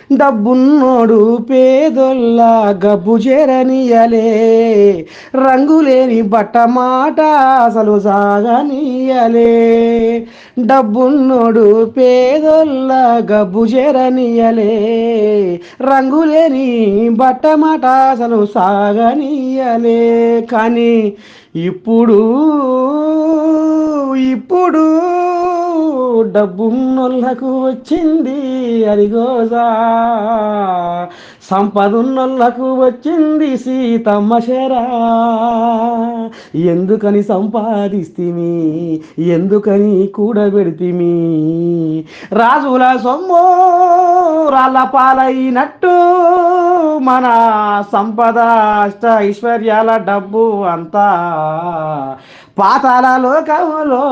డబ్బున్నోడు పేదొల్ల గబ్బు చేరనియలే, రంగులేని బట్ట మాట అసలు సాగనీయలే. డబ్బున్నోడు పేదొల్ల గబ్బు చేరనియలే, రంగులేని బట్ట మాట అసలు సాగనీయలే. కానీ ఇప్పుడు ఇప్పుడు డబ్బున్నోళ్ళకు వచ్చింది అదిగోజా, సంపదున్నోళ్ళకు వచ్చింది సీతమ్మ శరా. ఎందుకని సంపాదిస్తిమి, ఎందుకని కూడబెడితిమి, రాజుల సొమ్ము రాళ్ళ పాలైనట్టు మన సంపద అష్ట ఐశ్వర్యాల డబ్బు అంతా పాతాళ లోకంలో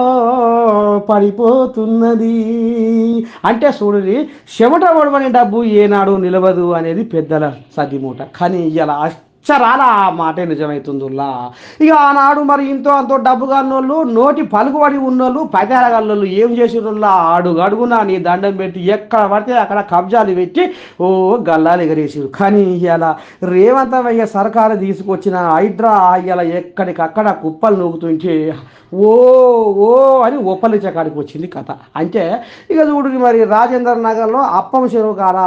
పడిపోతున్నది. అంటే చూడండి, చెమట ఒడవని డబ్బు ఏనాడు నిలవదు అనేది పెద్దల సతిమూట. కానీ ఇలా అక్షరాల ఆ మాటే నిజమవుతుందిలా. ఇక ఆనాడు మరి ఇంతో అంతో డబ్బు కాన్నోళ్ళు, నోటి పలుకుబడి ఉన్నోళ్ళు, పైతారగల్లోళ్ళు ఏం చేసిరుల్లా, అడుగున నీ దండం పెట్టి ఎక్కడ పడితే అక్కడ కబ్జాలు పెట్టి ఓ గల్లాలు ఎగరేసారు. కానీ ఇలా రేవంతమయ్య సర్కారు తీసుకొచ్చిన హైడ్రా ఇలా ఎక్కడికక్కడ కుప్పలు నూగుతుంటే ఓ ఓ అని ఒప్పలిచ్చే కాడికి వచ్చింది కథ. అంటే ఇక చూడు మరి రాజేంద్ర నగర్లో అప్పం చెరువు కాడ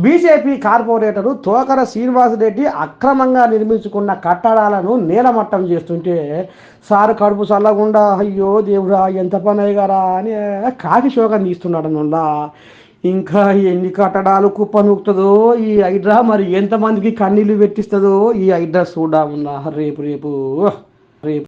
బీజేపీ కార్పొరేటరు తోకర శ్రీనివాసరెడ్డి అక్రమంగా నిర్మించుకున్న కట్టడాలను నేలమట్టం చేస్తుంటే సారు కడుపు చల్లకుండా అయ్యో దేవుడా ఎంత పని అయ్యారా అని కాకి శోకం తీస్తున్నాడు నొల్లా. ఇంకా ఎన్ని కట్టడాలు కుప్పనూకుతుందో ఈ హైడ్రా, మరి ఎంతమందికి కన్నీళ్ళు పెట్టిస్తుందో ఈ హైడ్రా చూడా ఉన్నా రేపు రేపు రేపు